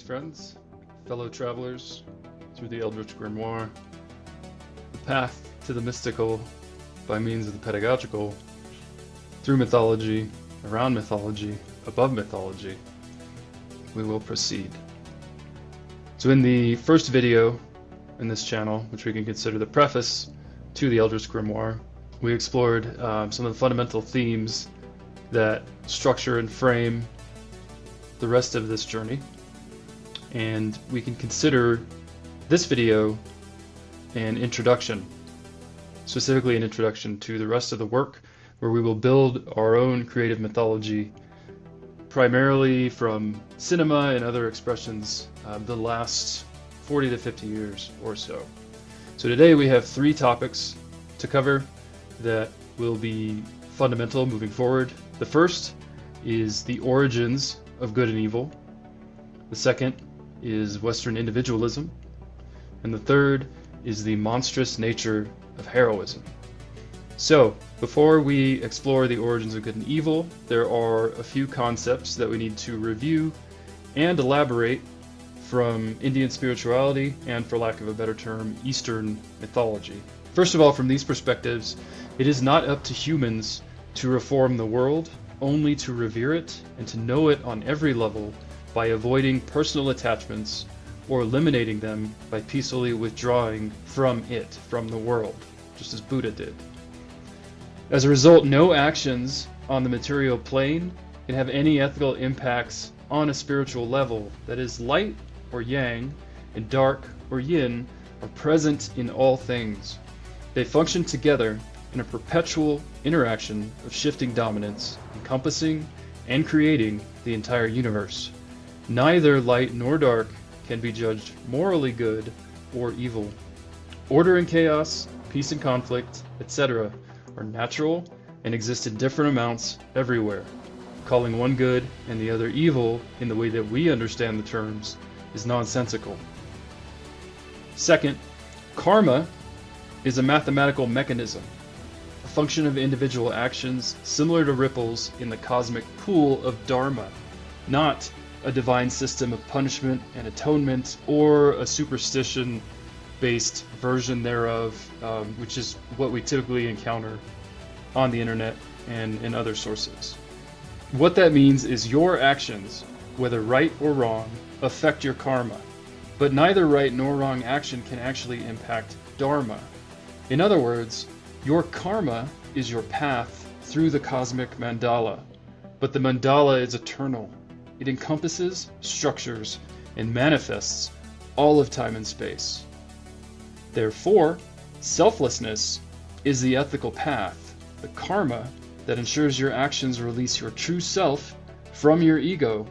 Greetings, friends, fellow travelers through the Eldritch Grimoire, the path to the mystical by means of the pedagogical, through mythology, around mythology, above mythology. We will proceed. So in the first video in this channel, which we can consider the preface to the Eldritch Grimoire, we explored some of the fundamental themes that structure and frame the rest of this journey. And we can consider this video an introduction, specifically an introduction to the rest of the work, where we will build our own creative mythology, primarily from cinema and other expressions the last 40 to 50 years or so. So today we have three topics to cover that will be fundamental moving forward. The first is the origins of good and evil. The second is Western individualism. And the third is the monstrous nature of heroism. So, before we explore the origins of good and evil, there are a few concepts that we need to review and elaborate from Indian spirituality and, for lack of a better term, Eastern mythology. First of all, from these perspectives, it is not up to humans to reform the world, only to revere it and to know it on every level by avoiding personal attachments or eliminating them by peacefully withdrawing from it, from the world, just as Buddha did. As a result, no actions on the material plane can have any ethical impacts on a spiritual level. That is, light or yang and dark or yin are present in all things. They function together in a perpetual interaction of shifting dominance, encompassing and creating the entire universe. Neither light nor dark can be judged morally good or evil. Order and chaos, peace and conflict, etc. are natural and exist in different amounts everywhere. Calling one good and the other evil in the way that we understand the terms is nonsensical. Second, karma is a mathematical mechanism, a function of individual actions similar to ripples in the cosmic pool of dharma, not a divine system of punishment and atonement or a superstition-based version thereof, which is what we typically encounter on the internet and in other sources. What that means is your actions, whether right or wrong, affect your karma, but neither right nor wrong action can actually impact dharma. In other words, your karma is your path through the cosmic mandala, but the mandala is eternal. It encompasses, structures, and manifests all of time and space. Therefore, selflessness is the ethical path, the karma that ensures your actions release your true self from your ego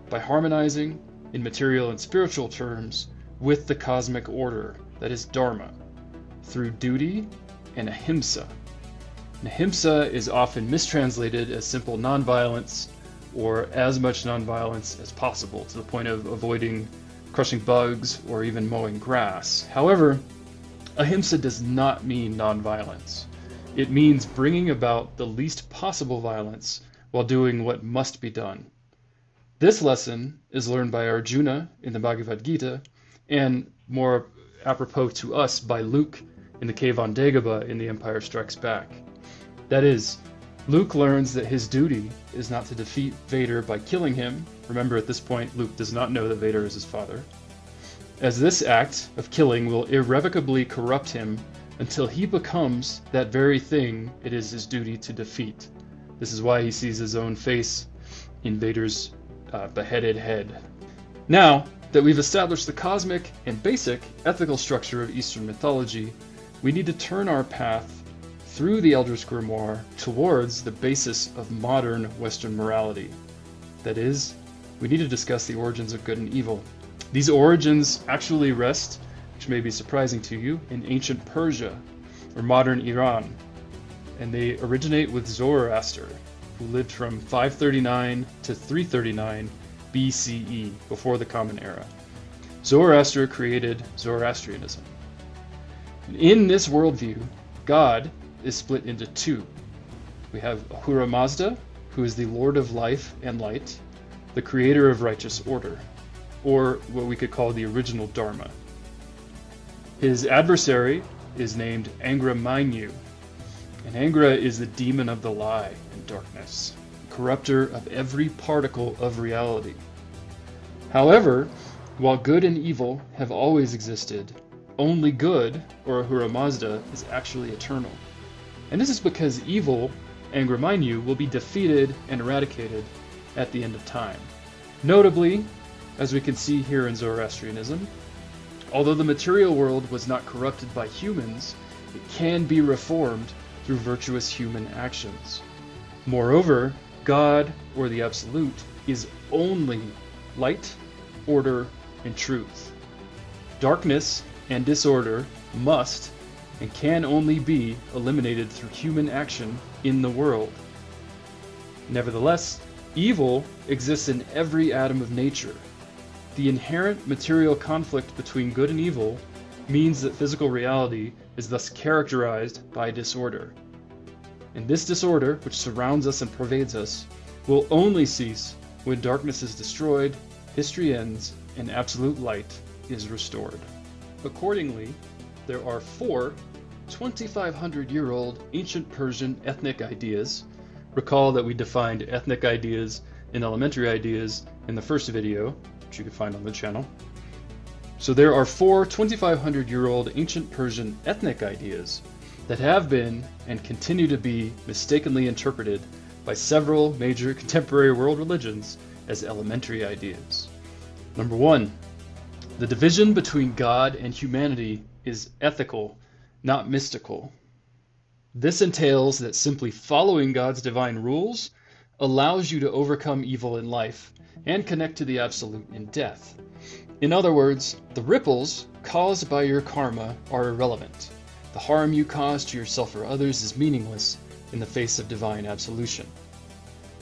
by harmonizing, in material and spiritual terms, with the cosmic order, that is dharma, through duty and ahimsa. And ahimsa is often mistranslated as simple nonviolence, or as much nonviolence as possible, to the point of avoiding crushing bugs or even mowing grass. However, ahimsa does not mean nonviolence. It means bringing about the least possible violence while doing what must be done. This lesson is learned by Arjuna in the Bhagavad Gita, and more apropos to us by Luke in the cave on Dagobah in The Empire Strikes Back. That is, Luke learns that his duty is not to defeat Vader by killing him. Remember, at this point, Luke does not know that Vader is his father, as this act of killing will irrevocably corrupt him until he becomes that very thing it is his duty to defeat. This is why he sees his own face in Vader's beheaded head. Now that we've established the cosmic and basic ethical structure of Eastern mythology, we need to turn our path through the Eldritch Grimoire towards the basis of modern Western morality. That is, we need to discuss the origins of good and evil. These origins actually rest, which may be surprising to you, in ancient Persia or modern Iran, and they originate with Zoroaster, who lived from 539 to 339 BCE, before the Common Era. Zoroaster created Zoroastrianism. In this worldview, God is split into two. We have Ahura Mazda, who is the Lord of Life and Light, the creator of righteous order. or what we could call the original Dharma. His adversary is named Angra Mainyu, and Angra is the demon of the lie and darkness, corrupter of every particle of reality. However, while good and evil have always existed, only good, or Ahura Mazda, is actually eternal. And this is because evil, Angra Mainyu, will be defeated and eradicated at the end of time. Notably, as we can see here in Zoroastrianism, although the material world was not corrupted by humans, it can be reformed through virtuous human actions. Moreover, God, or the Absolute, is only light, order, and truth. Darkness and disorder must and can only be eliminated through human action in the world. Nevertheless, evil exists in every atom of nature. The inherent material conflict between good and evil means that physical reality is thus characterized by disorder. And this disorder, which surrounds us and pervades us, will only cease when darkness is destroyed, history ends, and absolute light is restored. Accordingly, there are 4 2,500-year-old ancient Persian ethnic ideas. Recall that we defined ethnic ideas and elementary ideas in the first video, which you can find on the channel. So there are 4 2,500-year-old ancient Persian ethnic ideas that have been and continue to be mistakenly interpreted by several major contemporary world religions as elementary ideas. Number 1, the division between God and humanity is ethical, not mystical. This entails that simply following God's divine rules allows you to overcome evil in life and connect to the Absolute in death. In other words, the ripples caused by your karma are irrelevant. The harm you cause to yourself or others is meaningless in the face of divine absolution.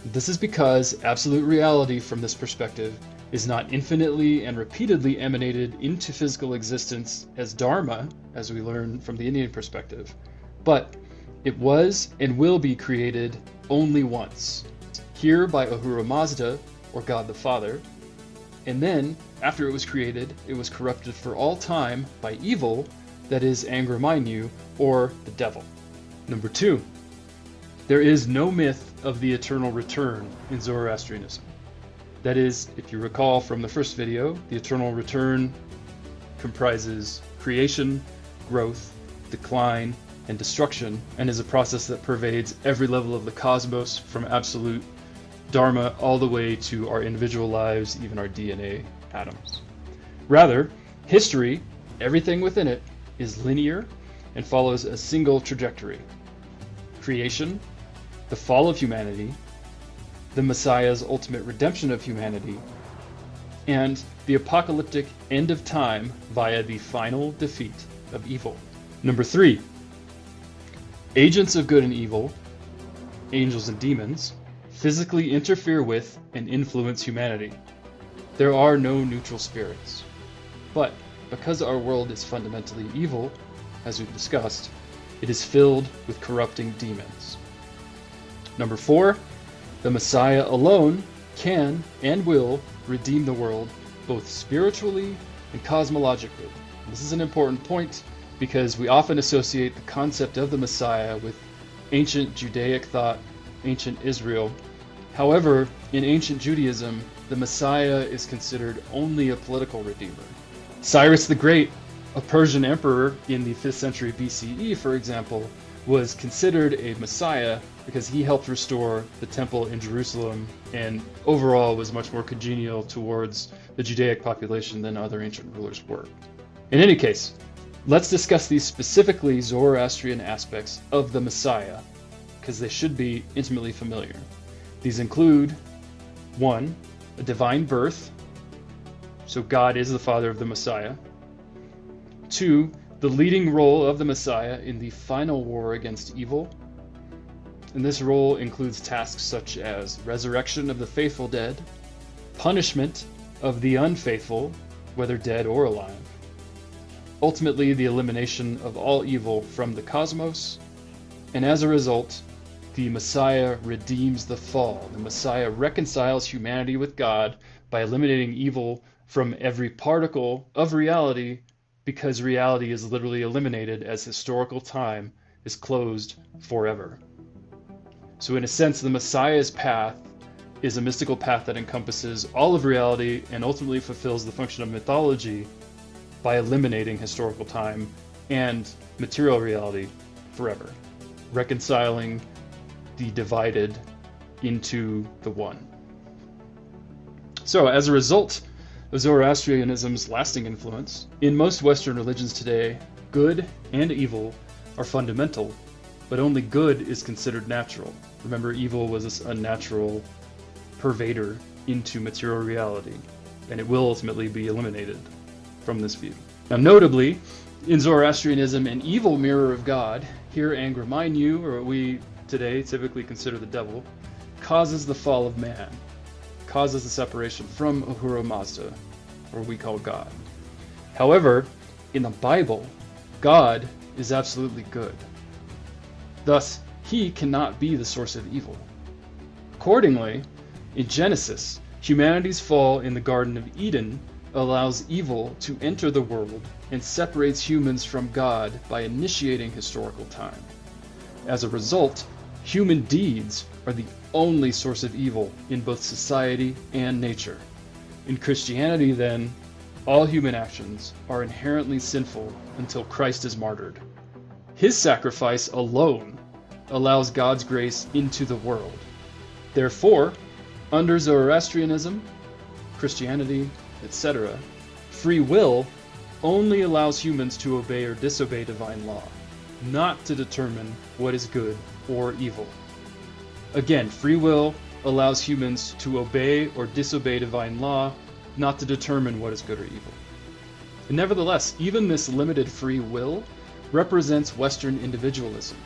This is because absolute reality from this perspective is not infinitely and repeatedly emanated into physical existence as dharma, as we learn from the Indian perspective, but it was and will be created only once, here by Ahura Mazda, or God the Father, and then, after it was created, it was corrupted for all time by evil, that is Angra Mainyu, or the devil. Number 2, there is no myth of the eternal return in Zoroastrianism. That is, if you recall from the first video, the eternal return comprises creation, growth, decline, and destruction, and is a process that pervades every level of the cosmos, from absolute dharma all the way to our individual lives, even our DNA atoms. Rather, history, everything within it, is linear and follows a single trajectory. Creation, the fall of humanity, the Messiah's ultimate redemption of humanity, and the apocalyptic end of time via the final defeat of evil. Number 3, agents of good and evil, angels and demons, physically interfere with and influence humanity. There are no neutral spirits. But because our world is fundamentally evil, as we've discussed, it is filled with corrupting demons. Number 4, the Messiah alone can and will redeem the world both spiritually and cosmologically. This is an important point because we often associate the concept of the Messiah with ancient Judaic thought, ancient Israel. However, in ancient Judaism, the Messiah is considered only a political redeemer. Cyrus the Great, a Persian emperor in the 5th century BCE, for example, was considered a Messiah because he helped restore the temple in Jerusalem and overall was much more congenial towards the Judaic population than other ancient rulers were. In any case, let's discuss these specifically Zoroastrian aspects of the Messiah, because they should be intimately familiar. These include 1, a divine birth, so God is the father of the Messiah. 2, the leading role of the Messiah in the final war against evil. And this role includes tasks such as resurrection of the faithful dead, punishment of the unfaithful, whether dead or alive, ultimately the elimination of all evil from the cosmos, and as a result, the Messiah redeems the fall. The Messiah reconciles humanity with God by eliminating evil from every particle of reality, because reality is literally eliminated as historical time is closed forever. So in a sense, the Messiah's path is a mystical path that encompasses all of reality and ultimately fulfills the function of mythology by eliminating historical time and material reality forever, reconciling the divided into the one. So as a result of Zoroastrianism's lasting influence, in most Western religions today, good and evil are fundamental, but only good is considered natural. Remember, evil was this unnatural pervader into material reality, and it will ultimately be eliminated from this view. Now, notably, in Zoroastrianism, an evil mirror of God, here Angramanyu, or what we today typically consider the devil, causes the fall of man, causes the separation from Ahura Mazda, or we call God. However, in the Bible, God is absolutely good. Thus, he cannot be the source of evil. Accordingly, in Genesis, humanity's fall in the Garden of Eden allows evil to enter the world and separates humans from God by initiating historical time. As a result, human deeds are the only source of evil in both society and nature. In Christianity, then, all human actions are inherently sinful until Christ is martyred. His sacrifice alone allows God's grace into the world. Therefore, under Zoroastrianism, Christianity, etc., free will only allows humans to obey or disobey divine law, not to determine what is good or evil. Again, free will allows humans to obey or disobey divine law, not to determine what is good or evil. And nevertheless, even this limited free will represents Western individualism,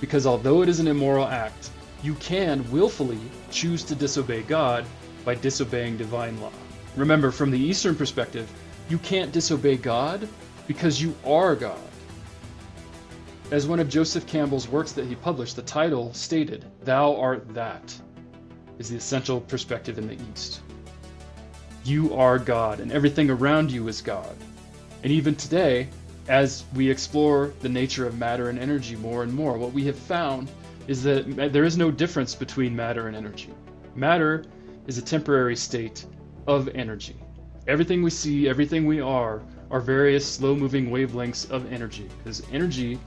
because although it is an immoral act, you can willfully choose to disobey God by disobeying divine law. Remember, from the Eastern perspective, you can't disobey God because you are God. As one of Joseph Campbell's works that he published, the title stated, "Thou art that," is the essential perspective in the East. You are God, and everything around you is God. And even today, as we explore the nature of matter and energy more and more, what we have found is that there is no difference between matter and energy. Matter is a temporary state of energy. Everything we see, everything we are various slow-moving wavelengths of energy, because energy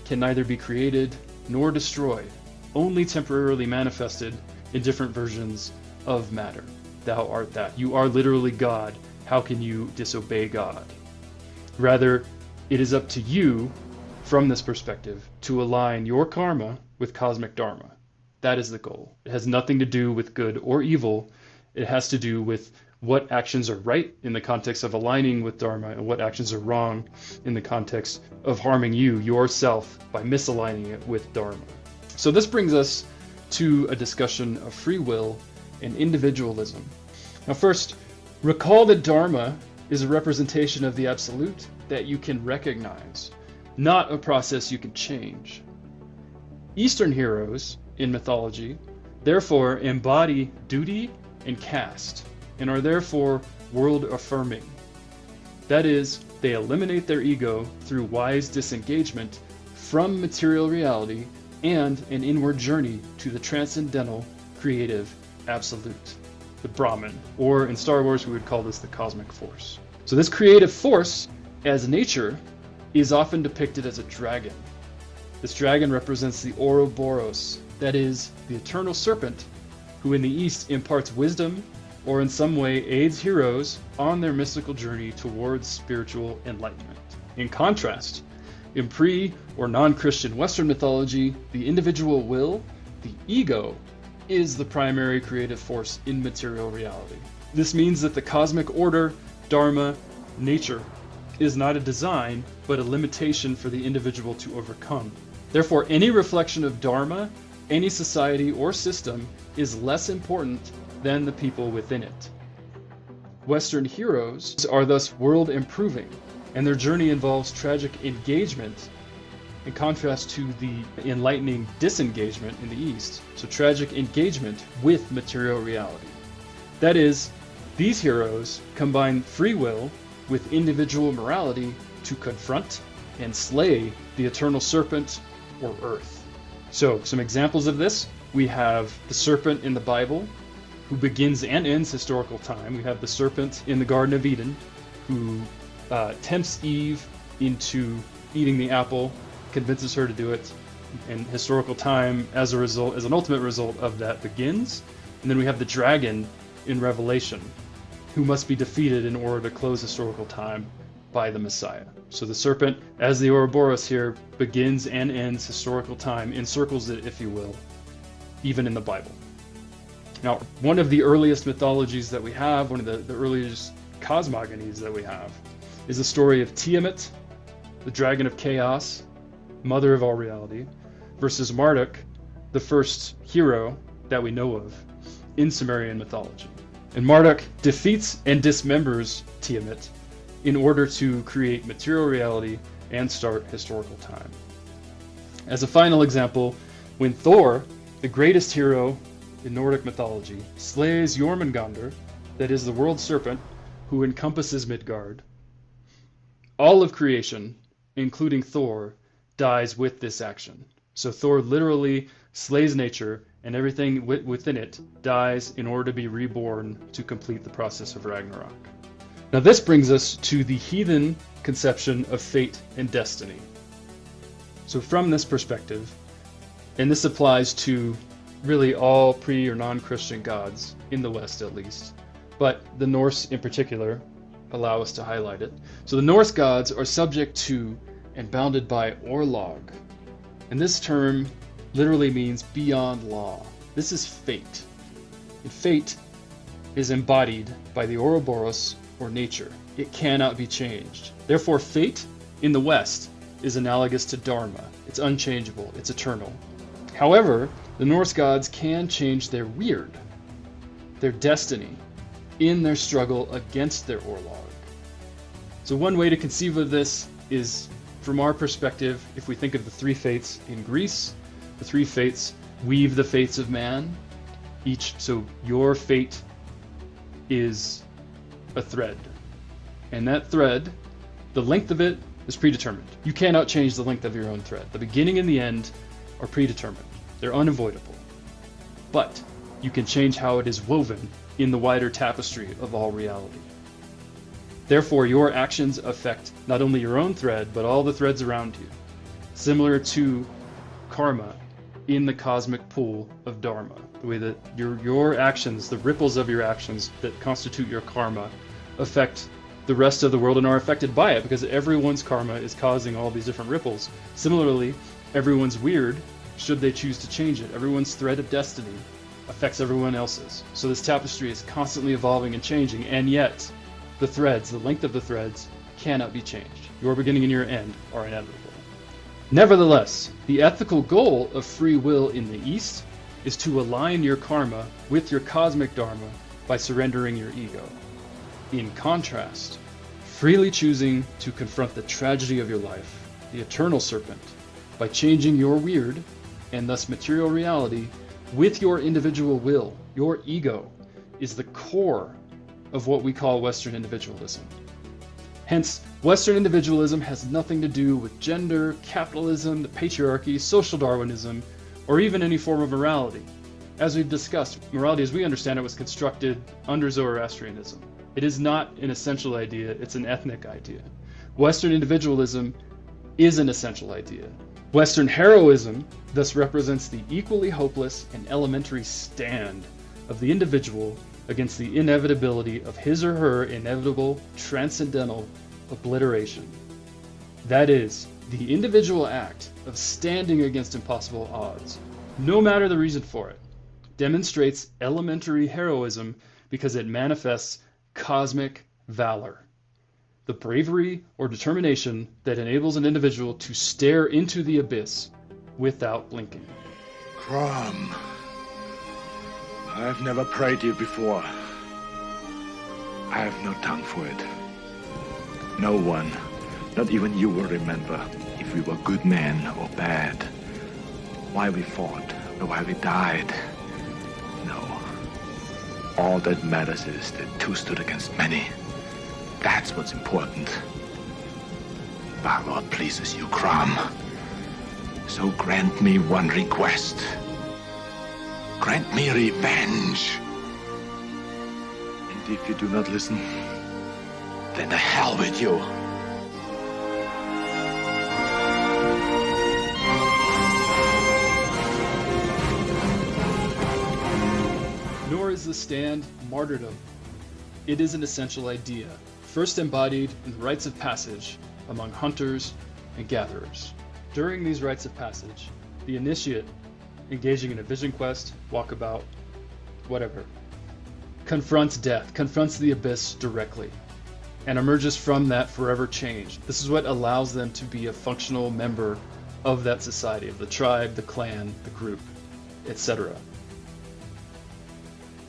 can neither be created nor destroyed, only temporarily manifested in different versions of matter. Thou art that. You are literally God. How can you disobey God? Rather, it is up to you, from this perspective, to align your karma with cosmic dharma. That is the goal. It has nothing to do with good or evil. It has to do with what actions are right in the context of aligning with dharma and what actions are wrong in the context of harming you, yourself, by misaligning it with dharma. So this brings us to a discussion of free will and individualism. Now first, recall that dharma is a representation of the absolute that you can recognize, not a process you can change. Eastern heroes in mythology therefore embody duty and caste, and are therefore world-affirming. That is, they eliminate their ego through wise disengagement from material reality and an inward journey to the transcendental, creative absolute, the Brahman, or in Star Wars we would call this the cosmic force. So this creative force, as nature, is often depicted as a dragon. This dragon represents the Ouroboros, that is, the eternal serpent, who in the East imparts wisdom or in some way aids heroes on their mystical journey towards spiritual enlightenment. In contrast, in pre- or non-Christian Western mythology, the individual will, the ego, is the primary creative force in material reality. This means that the cosmic order, dharma, nature, is not a design, but a limitation for the individual to overcome. Therefore, any reflection of dharma, any society or system, is less important than the people within it. Western heroes are thus world improving, and their journey involves tragic engagement in contrast to the enlightening disengagement in the East. So tragic engagement with material reality. That is, These heroes combine free will with individual morality to confront and slay the eternal serpent or Earth. So, some examples of this: we have the serpent in the Bible, who begins and ends historical time. We have the serpent in the Garden of Eden, who tempts Eve into eating the apple, convinces her to do it, and historical time, as an ultimate result of that, begins. And then we have the dragon in Revelation, who must be defeated in order to close historical time by the Messiah. So the serpent, as the Ouroboros here, begins and ends historical time, encircles it, if you will, even in the Bible. Now, one of the earliest mythologies that we have, one of the earliest cosmogonies that we have, is the story of Tiamat, the dragon of chaos, mother of all reality, versus Marduk, the first hero that we know of in Sumerian mythology. And Marduk defeats and dismembers Tiamat in order to create material reality and start historical time. As a final example, when Thor, the greatest hero in Nordic mythology, slays Jormungandr, that is the world serpent who encompasses Midgard, all of creation, including Thor, dies with this action. So Thor literally slays nature, and everything within it dies in order to be reborn to complete the process of Ragnarok. Now this brings us to the heathen conception of fate and destiny. So from this perspective, and this applies to really all pre- or non-Christian gods, in the West at least, but the Norse in particular allow us to highlight it. So the Norse gods are subject to and bounded by orlog, and this term literally means beyond law. This is fate. And fate is embodied by the Ouroboros, or nature. It cannot be changed. Therefore, fate in the West is analogous to dharma. It's unchangeable. It's eternal. However, the Norse gods can change their weird, their destiny, in their struggle against their orlog. So one way to conceive of this is, from our perspective, if we think of the three fates in Greece, the three fates weave the fates of man. So your fate is a thread. And that thread, the length of it is predetermined. You cannot change the length of your own thread. The beginning and the end are predetermined. They're unavoidable. But you can change how it is woven in the wider tapestry of all reality. Therefore, your actions affect not only your own thread, but all the threads around you. Similar to karma in the cosmic pool of dharma. The way that your actions, the ripples of your actions that constitute your karma, affect the rest of the world and are affected by it, because everyone's karma is causing all these different ripples. Similarly, everyone's weird, should they choose to change it. Everyone's thread of destiny affects everyone else's. So this tapestry is constantly evolving and changing, and yet the threads, the length of the threads, cannot be changed. Your beginning and your end are inevitable. Nevertheless, the ethical goal of free will in the East is to align your karma with your cosmic dharma by surrendering your ego. In contrast, freely choosing to confront the tragedy of your life, the eternal serpent, by changing your weird, and thus material reality, with your individual will, your ego, is the core of what we call Western individualism. Hence, Western individualism has nothing to do with gender, capitalism, the patriarchy, social Darwinism, or even any form of morality. As we've discussed, morality as we understand it was constructed under Zoroastrianism. It is not an essential idea, it's an ethnic idea. Western individualism is an essential idea. Western heroism thus represents the equally hopeless and elementary stand of the individual against the inevitability of his or her inevitable transcendental obliteration. That is, the individual act of standing against impossible odds, no matter the reason for it, demonstrates elementary heroism because it manifests cosmic valor, the bravery or determination that enables an individual to stare into the abyss without blinking. Crom, I've never prayed you before. I have no tongue for it. No one, not even you, will remember if we were good men or bad, why we fought or why we died. No. All that matters is that two stood against many. That's what's important. Valor pleases you, Crom. So grant me one request. Grant me revenge. And if you do not listen, then the hell with you. Nor is the stand martyrdom. It is an essential idea, first embodied in the rites of passage among hunters and gatherers. During these rites of passage, the initiate, engaging in a vision quest, walkabout, whatever, confronts death, confronts the abyss directly, and emerges from that forever changed. This is what allows them to be a functional member of that society, of the tribe, the clan, the group, etc.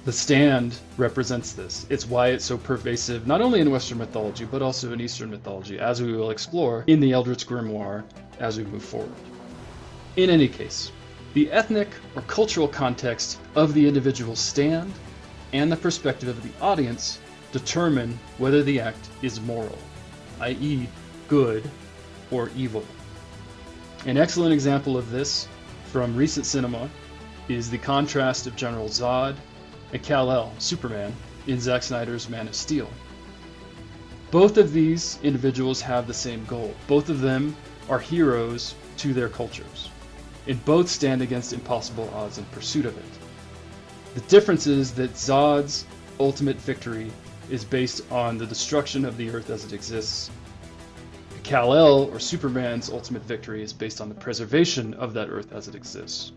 The stand represents this. It's why it's so pervasive, not only in Western mythology, but also in Eastern mythology, as we will explore in the Eldritch Grimoire as we move forward. In any case, the ethnic or cultural context of the individual stand and the perspective of the audience determine whether the act is moral, i.e., good or evil. An excellent example of this from recent cinema is the contrast of General Zod and Kal-El, Superman, in Zack Snyder's Man of Steel. Both of these individuals have the same goal. Both of them are heroes to their cultures, and both stand against impossible odds in pursuit of it. The difference is that Zod's ultimate victory is based on the destruction of the Earth as it exists. Kal-El, or Superman's ultimate victory, is based on the preservation of that Earth as it exists.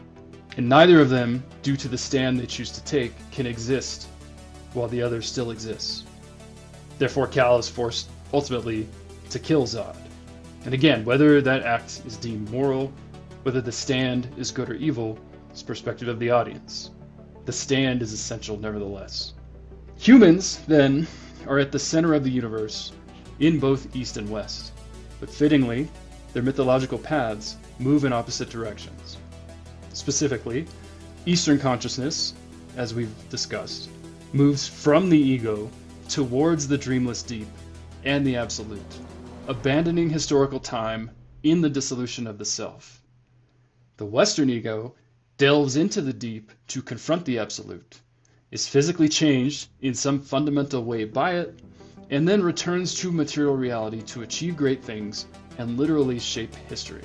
And neither of them, due to the stand they choose to take, can exist while the other still exists. Therefore, Kal is forced, ultimately, to kill Zod. And again, whether that act is deemed moral, whether the stand is good or evil, is perspective of the audience. The stand is essential nevertheless. Humans, then, are at the center of the universe in both East and West. But fittingly, their mythological paths move in opposite directions. Specifically, Eastern consciousness, as we've discussed, moves from the ego towards the dreamless deep and the absolute, abandoning historical time in the dissolution of the self. The Western ego delves into the deep to confront the absolute, is physically changed in some fundamental way by it, and then returns to material reality to achieve great things and literally shape history.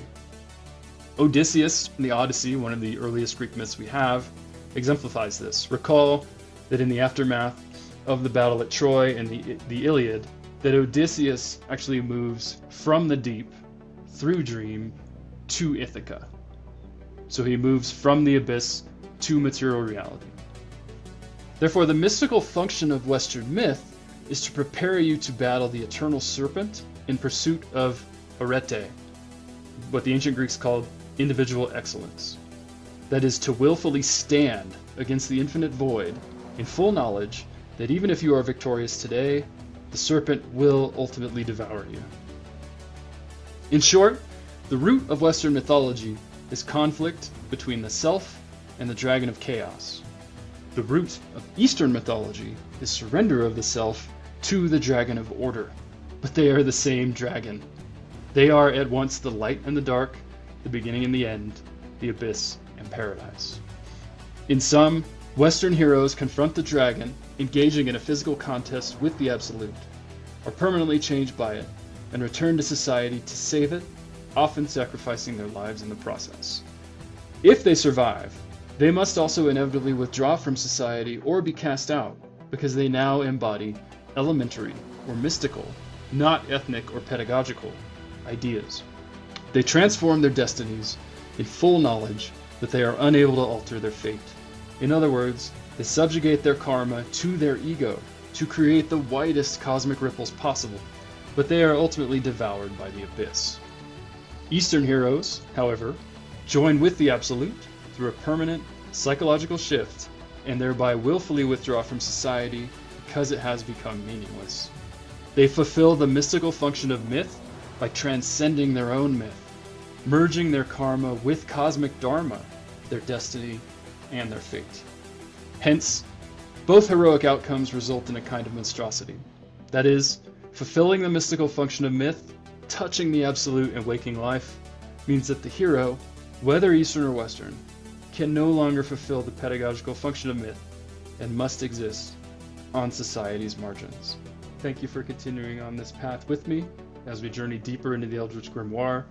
Odysseus in the Odyssey, one of the earliest Greek myths we have, exemplifies this. Recall that in the aftermath of the battle at Troy and the Iliad, that Odysseus actually moves from the deep, through dream, to Ithaca. So he moves from the abyss to material reality. Therefore, the mystical function of Western myth is to prepare you to battle the eternal serpent in pursuit of arete, what the ancient Greeks called individual excellence. That is, to willfully stand against the infinite void in full knowledge that even if you are victorious today, the serpent will ultimately devour you. In short, the root of Western mythology is conflict between the self and the dragon of chaos. The root of Eastern mythology is surrender of the self to the dragon of order. But they are the same dragon. They are at once the light and the dark, the beginning and the end, the abyss and paradise. In sum, Western heroes confront the dragon, engaging in a physical contest with the absolute, are permanently changed by it, and return to society to save it, often sacrificing their lives in the process. If they survive, they must also inevitably withdraw from society or be cast out, because they now embody elementary or mystical, not ethnic or pedagogical, ideas. They transform their destinies in full knowledge that they are unable to alter their fate. In other words, they subjugate their karma to their ego to create the widest cosmic ripples possible, but they are ultimately devoured by the abyss. Eastern heroes, however, join with the absolute through a permanent psychological shift and thereby willfully withdraw from society because it has become meaningless. They fulfill the mystical function of myth by transcending their own myth, merging their karma with cosmic dharma, their destiny, and their fate. Hence, Both heroic outcomes result in a kind of monstrosity. That is, fulfilling the mystical function of myth, touching the absolute in waking life, means that the hero, whether Eastern or Western, can no longer fulfill the pedagogical function of myth and must exist on society's margins. Thank you for continuing on this path with me as we journey deeper into the Eldritch Grimoire.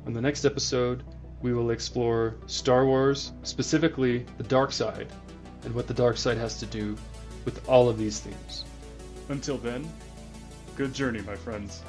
On the next episode, we will explore Star Wars, specifically the dark side, and what the dark side has to do with all of these themes. Until then, good journey, my friends.